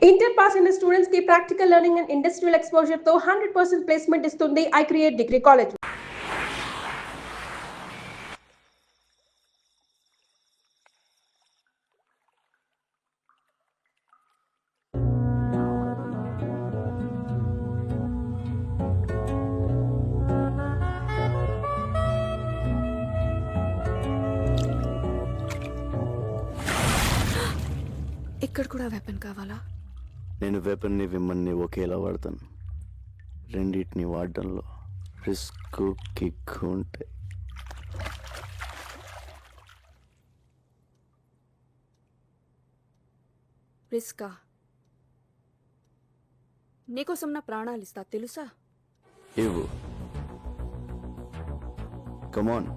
Inter pass అయిన students కి practical learning and industrial exposure తో 100% ప్లేస్మెంట్ ఇస్తుంది ఐ క్రియేట్ డిగ్రీ కాలేజ్. ఇక్కడ కూడా వెపన్ కావాలా? నేను వెపన్ని విమ్మన్ని ఒకేలా వాడతాను. రెండింటిని వాడడంలో రిస్క్ కిక్ ఉంటాయి. రిస్కా? నీకోసం నా ప్రాణాలు ఇస్తా తెలుసా? ఇవ్వు. కమాన్.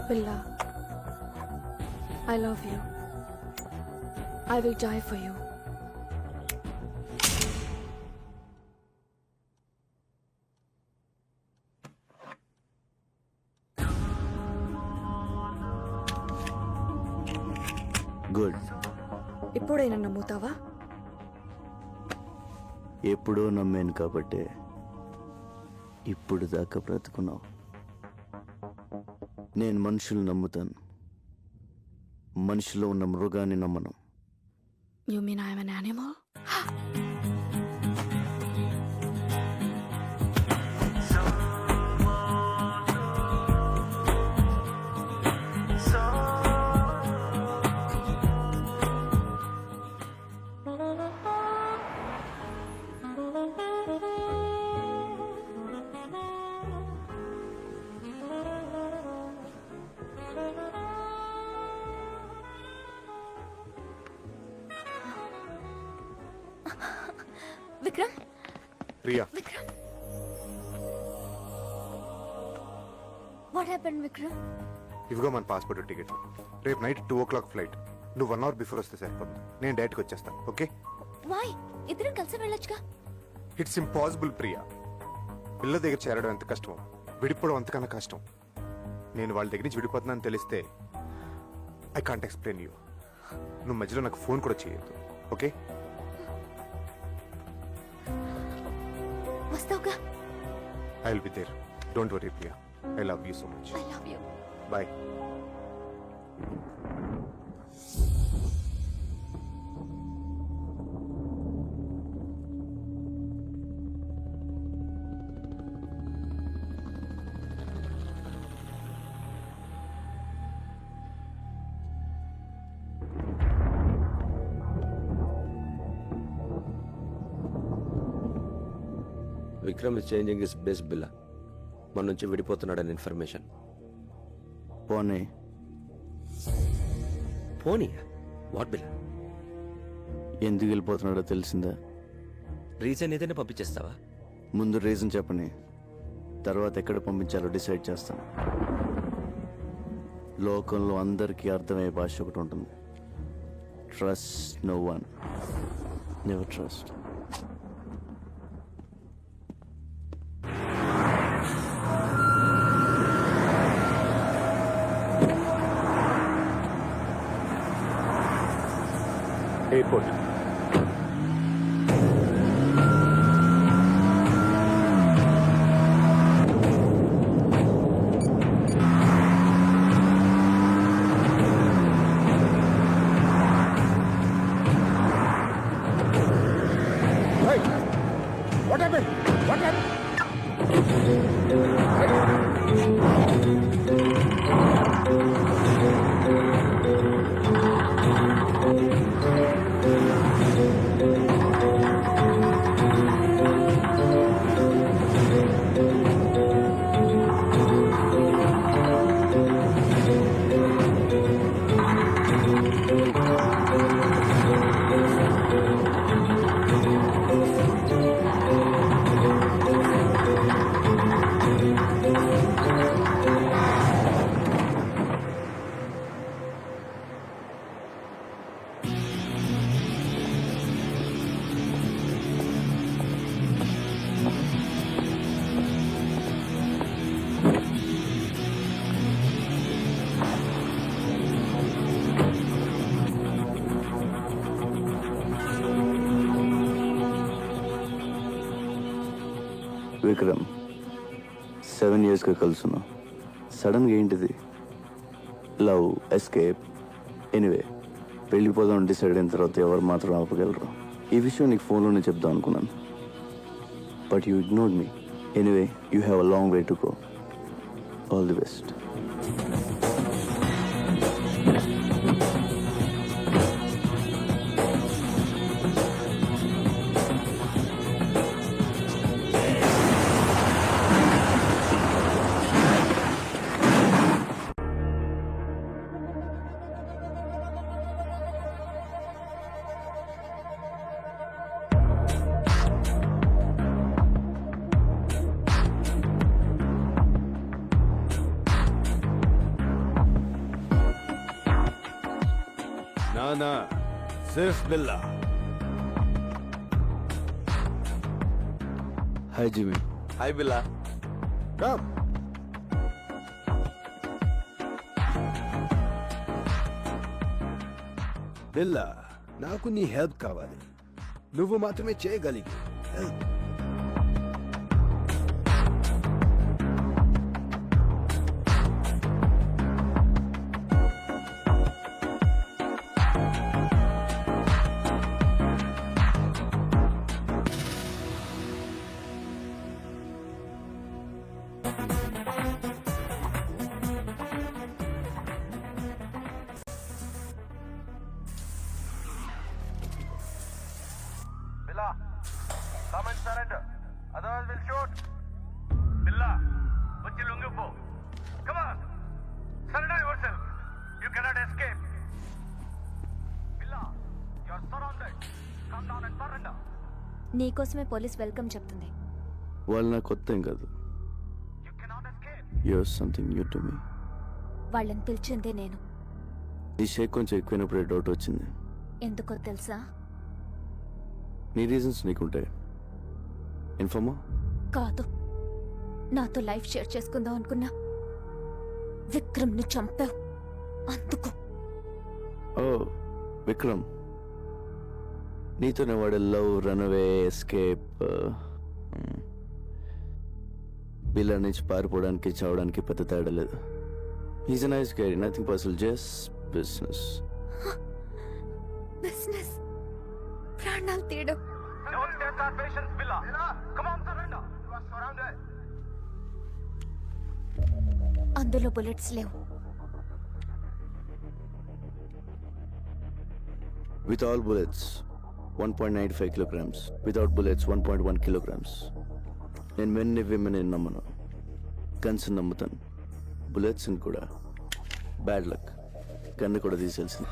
Bella, I love you. I will die for you. Good. ఇప్పుడైనా నమ్ముతావా? ఎప్పుడో నమ్మాను కాబట్టే ఇప్పుడు దాకా బ్రతుకున్నావు. నేను మనుషులు నమ్ముతాను, మనిషిలో ఉన్న మృగాన్ని నమ్మను. You mean I'm an animal? Vikram? Priya. Vikram? What happened, Vikram? ఇవిగో మన పాస్పోర్ట్ టికెట్. రేపు నైట్ 2 o'clock ఫ్లైట్. నువ్వు 1 hour బిఫోర్ వస్తే సరిపోతుంది. నేను డైరెక్ట్గా వచ్చేస్తాను. ఓకే? Why? ఇద్దరం కలిసి వెళ్ళొచ్చుగా. It's impossible Priya. పిల్ల దగ్గర చేరడం ఎంత కష్టమో విడిపోవడం అంతకన్నా కష్టం. నేను వాళ్ళ దగ్గర నుంచి విడిపోతున్నాను తెలిస్తే ఐ కాంట్ ఎక్స్ప్లెయిన్ యూ. నువ్వు మధ్యలో నాకు ఫోన్ కూడా చేయొద్దు. ఓకే? వస్తావుగా? I will be there. Don't worry Priya. I love you so much. I love you. Bye. Vikram is changing his base Billa. మన నుంచి విడిపోతున్నాడని ఇన్ఫర్మేషన్. పోనీ. పోనీ? వాట్ బిల్లా? ఎందుకు వెళ్ళిపోతున్నాడో తెలిసిందా? రీజన్ ఏదైనా పంపించేస్తావా? ముందు రీజన్ చెప్పని, తర్వాత ఎక్కడ పంపించాలో డిసైడ్ చేస్తాను. లోకంలో అందరికీ అర్థమయ్యే భాష ఒకటి ఉంటుంది. Trust no one, never trust. Airport. What happened? What happened? Vikram 7 yearsగా కలుసున్నాం. సడన్గా ఏంటిది? లవ్, ఎస్కేప్, ఎనీవే వెళ్ళిపోదాం డిసైడ్ అయిన తర్వాత ఎవరు మాత్రం ఆపగలరు. ఈ విషయం నీకు ఫోన్లోనే చెప్దాం అనుకున్నాను, but you ignored me. Anyway you have a long way to go. All the best. ना सिर्फ बिल्ला. హాయ్ జిమి. हाय बिल्ला. कम. బిల్లా, నాకు నీ హెల్ప్ కావాలి. నువ్వు మాత్రమే చేయగలిగి help. Billa, come and surrender. Otherwise we'll shoot. Billa, put your lungi po. Come on. Surrender yourself. You cannot escape. Billa, you're surrounded. Come down and surrender. నీకోసమే పోలీస్ వెల్కమ్ చెప్తుంది. వాళ్ళు నాకు కొత్త ఏం కాదు. You cannot escape. You are something new to me. వాళ్ళని పిలిచిందే నేను. ఈ షేక్ కొంచెం ఎక్కువైనప్పుడే డౌట్ వచ్చింది. ఎందుకో తెలుసా? నీ రీజన్స్ నీకుంటాయి. ఇన్ఫార్మా? కాదు, నాతో లైఫ్ షేర్ చేసుకుందాం అనుకున్నా విక్రమ్ని చంపావు, అందుకు. ఓ విక్రమ్, నీతోనే వాడు లవ్, రన్అవే, ఎస్కేప్, బిల్లా నుంచి పారిపోవడానికి చావడానికి పెద్ద తేడా లేదు. Is nice guy, nothing personal, just business. Business ప్రాణాలు తీయడం. Don't test our patience, Billa. Come on, surrender. You are surrounded. అందులో బుల్లెట్స్ లేవు. With all bullets, 1.95 kilograms. Without bullets, 1.1 kilograms. నేను మెన్ని విమెన్ నమ్మను, గన్స్ నమ్ముతాను, బుల్లెట్స్ కూడా. బ్యాడ్ లక్, గన్ను కూడా తీసేయాల్సింది.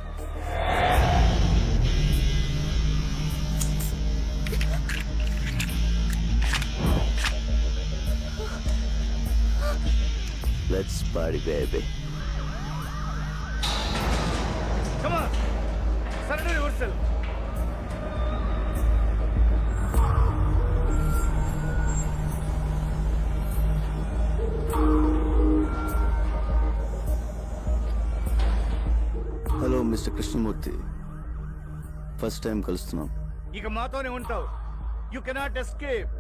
Let's party, baby. Come on. Surrender yourself. Hello mister Krishnamurthy, first time కలుస్తున్నాం. ఇక మాతోనే ఉంటావు. You cannot escape.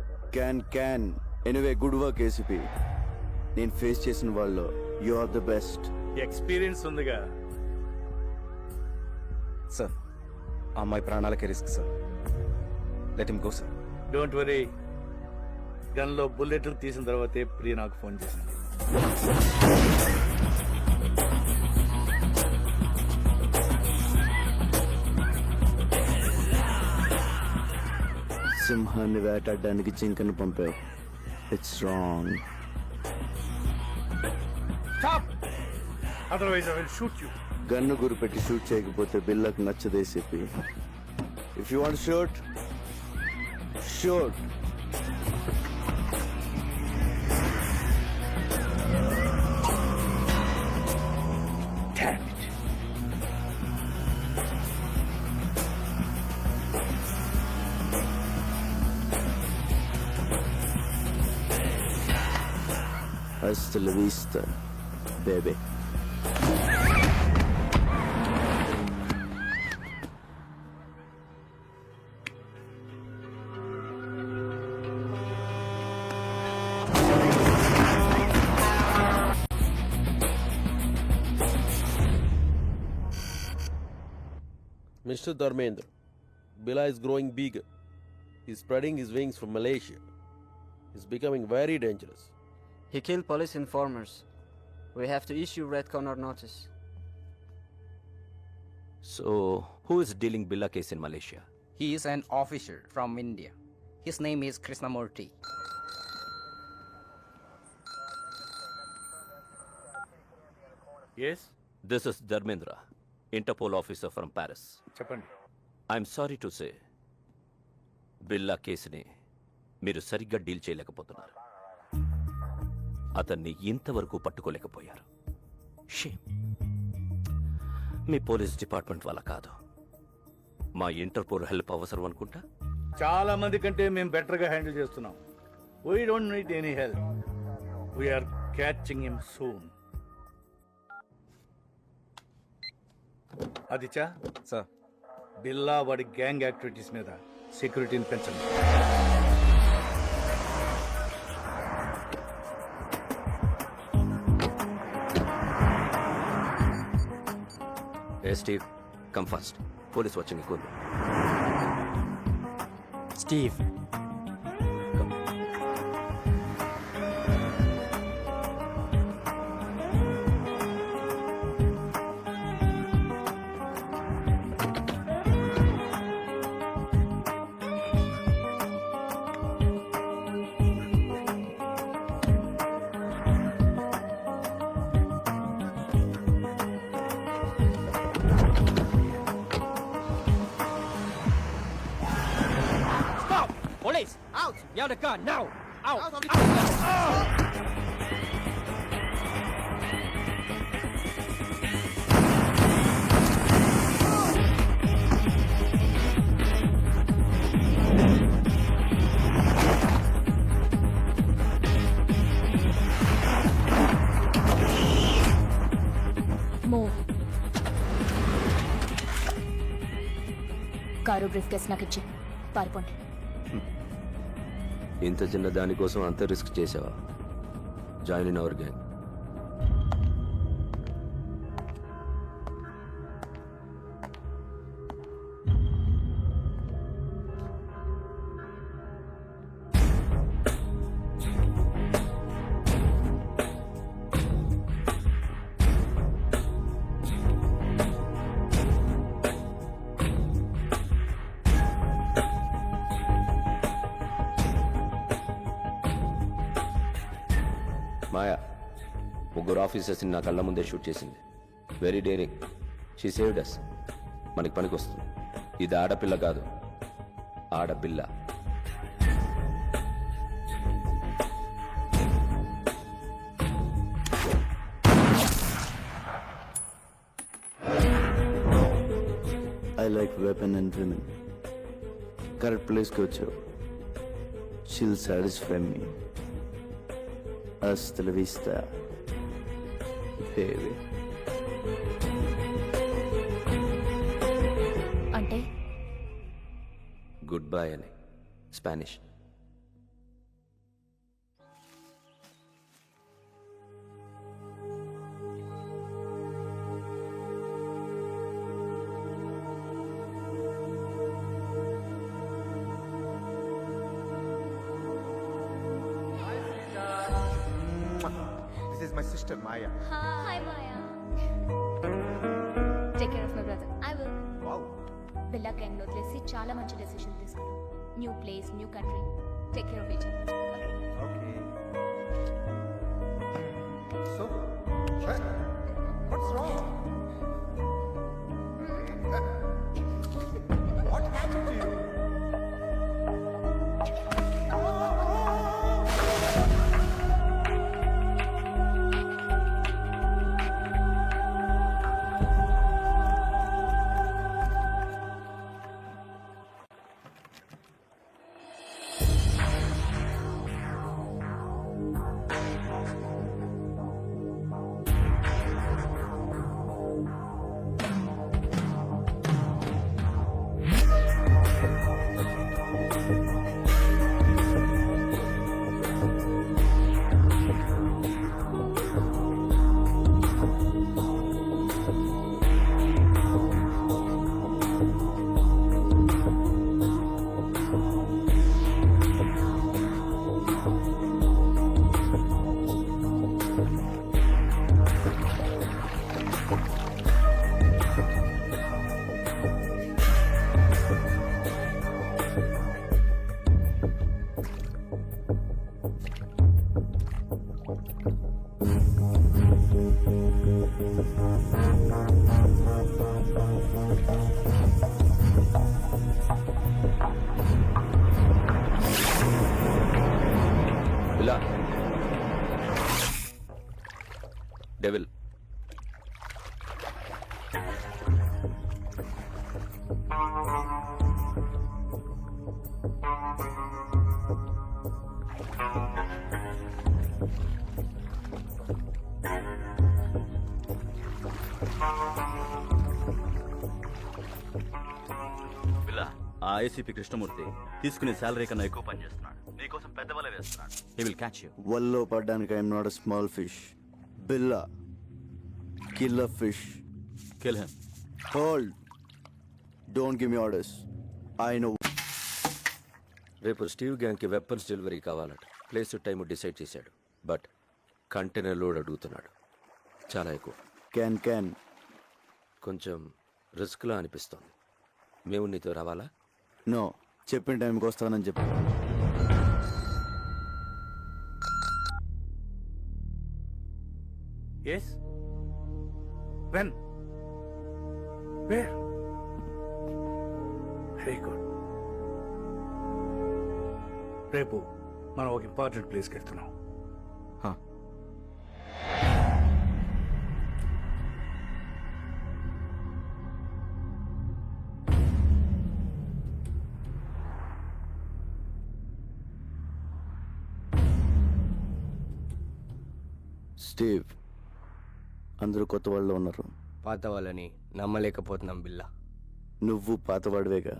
Can anyway, good work ACP. నేను ఫేస్ చేసిన వాళ్ళు you are the best. Experience ఉందిగా. సార్, ఆ అమ్మాయి ప్రాణాలకే risk sir. Let him go sir. Don't worry, గన్లో బుల్లెట్లు తీసిన తర్వాతే ప్రియ నాకు ఫోన్ చేసింది. సింహాన్ని వేటాడడానికి జింకను పంపావు. It's wrong. Stop! Otherwise I will shoot you. Gun గురిపెట్టి షూట్ చేయకపోతే బిల్లకు నచ్చదేసేపి. If you want shoot, shoot. Damn it. Hasta la vista, baby. Mr. Dharmendra, Bila is growing big. He's spreading his wings from Malaysia. He's becoming very dangerous. He killed police informers. We have to issue red corner notice. So, who is dealing Billa case in Malaysia? He is an officer from India. His name is Krishnamurthy. Yes? This is Dharmendra, Interpol officer from Paris. చెప్పండి. I'm sorry to say బిల్లా కేసుని మీరు సరిగ్గా deal చేయలేకపోతున్నారు. అతన్ని ఇంతవరకు పట్టుకోలేకపోయారు. Shame. మీ police department వల్ల కాదు, మా ఇంటర్పోల్ హెల్ప్ అవసరం అనుకుంటా. చాలా మంది కంటే మేము బెటర్ గా హ్యాండిల్ చేస్తున్నాం. We don't need any help. We are catching him soon. Aditya sir, Billa వాడి గ్యాంగ్ యాక్టివిటీస్ మీద సెక్యూరిటీని పెంచండి. ఏ Steve, come fast. Police watching ఎక్కువ. Steve. Police! Out! You have the gun now! Out! Move. Car briefcase నాకు ఇచ్చి పారిపోండి. ఇంత చిన్న దానికోసం అంత రిస్క్ చేసావా? Join in our gang. Maya ముగ్గురు ఆఫీసర్స్ని నా కళ్ళ ముందే షూట్ చేసింది. Very daring. She saved us. మనకి పనికి వస్తుంది. ఇది ఆడపిల్ల కాదు, ఆడపిల్ల. I like weapon and women. Correct ప్లేస్కి వచ్చావు. She'll satisfy me. Hasta la vista, baby. అంటే గుడ్ బై అని Spanish. This is my sister Maya. Hi Maya. Take care of my brother. I will. Wow. Billa gang వదిలేసి చాలా మంచి decision తీసుకున్నాం. New place, new country. Take care of each other. Okay. So, what's wrong? What happened to you? బిల్లా, ఆ ICP Krishnamurthy తీసుకునే salary కన్నా ఎక్కువ పని చేస్తున్నాడు. నీకోసం పెద్ద వల వేస్తున్నాడు. He will catch you. వల్లో పడ్డానికి I'm not a small fish. Billa kill a fish. Kill him. Hold, don't give me orders. I know. రేపు స్టీవ్ గ్యాంగ్కి వెపన్స్ డెలివరీ కావాలట. ప్లేస్ టైం డిసైడ్ చేశాడు. బట్ కంటైనర్ లోడ్ అడుగుతున్నాడు. చాలా ఎక్కువ. క్యాన్ కొంచెం రిస్క్లా అనిపిస్తోంది. మేము నీతో రావాలా? నో, చెప్పిన టైంకి వస్తానని చెప్పి. Yes? When? Where? Very good. రేపు మనం ఒక ఇంపార్టెంట్ ప్లేస్కి వెళ్తున్నాం. స్టీవ్, అందరూ కొత్త వాళ్ళు ఉన్నారు. పాత వాళ్ళని నమ్మలేకపోతున్నాం బిల్లా. నువ్వు పాతవాడివేగా.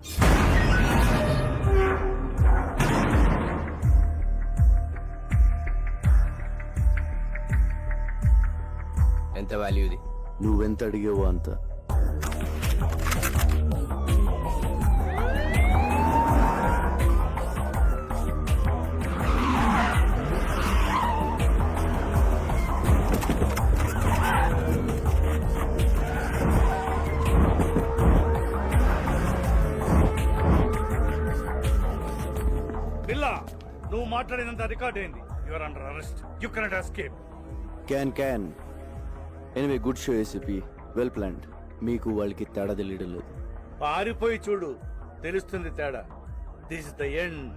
ఎంత వాల్యూ ఇది? నువ్వెంత అడిగేవో అంత. బిల్లా, నువ్వు మాట్లాడినంత రికార్డ్ అయింది. Your under arrest. You cannot escape. Can anyway, good show ACP. Well planned. మీకు వాళ్ళకి తేడా తెలియడం లేదు. పారిపోయి చూడు, తెలుస్తుంది తేడా. This is the end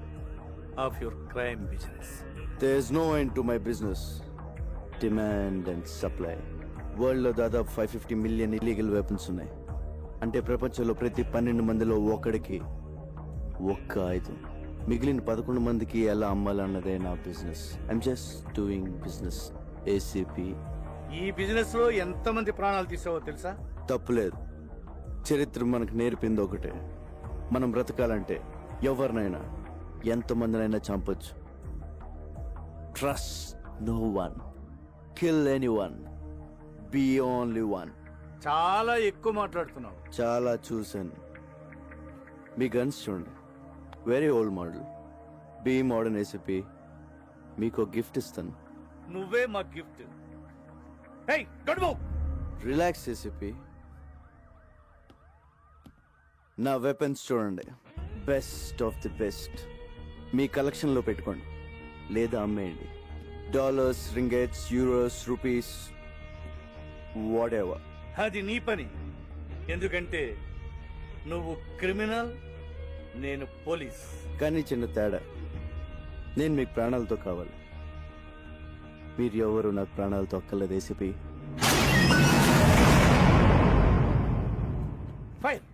of your crime business. There is no end to my business. Demand and supply. వరల్డ్లో దాదాపు 550 మిలియన్ ఇల్లీగల్ వెపన్స్ ఉన్నాయి. అంటే ప్రపంచంలో ప్రతి 12 మందిలో ఒకడికి ఒక్క ఆయుధం. మిగిలిన 11 మందికి ఎలా అమ్మాలన్నదే నా business. I'm just doing business ACP. ఈ బిజినెస్ లో ఎంతమంది ప్రాణాలు తీసావో తెలుసా? తప్పులేదు. చరిత్ర మనకు నేర్పింది ఒకటే, మనం బ్రతకాలంటే ఎవరినైనా ఎంతమందినైనా చంపొచ్చు. Trust no one, kill anyone, be only one. చాలా ఎక్కువ మాట్లాడుతున్నావు. చాలా చూశాను. మీ గన్స్ చూడండి, very old model. Be modern ACP. మీకు ఒక గిఫ్ట్ ఇస్తాను. నువ్వే మా gift. Hey, don't move. Relax ACP. నా వెపన్స్ చూడండి, బెస్ట్ ఆఫ్ ది బెస్ట్. మీ కలెక్షన్లో పెట్టుకోండి లేదా అమ్మేయండి. Dollars, ringgits, euros, rupees, whatever. అది నీ పని. ఎందుకంటే నువ్వు క్రిమినల్, నేను పోలీస్. కానీ చిన్న తేడా, నేను మీకు ప్రాణాలతో కావాలి. మీరు ఎవరు నాకు ప్రాణాలతో అక్కర్లేదు ఏసీపీ. ఫైర్.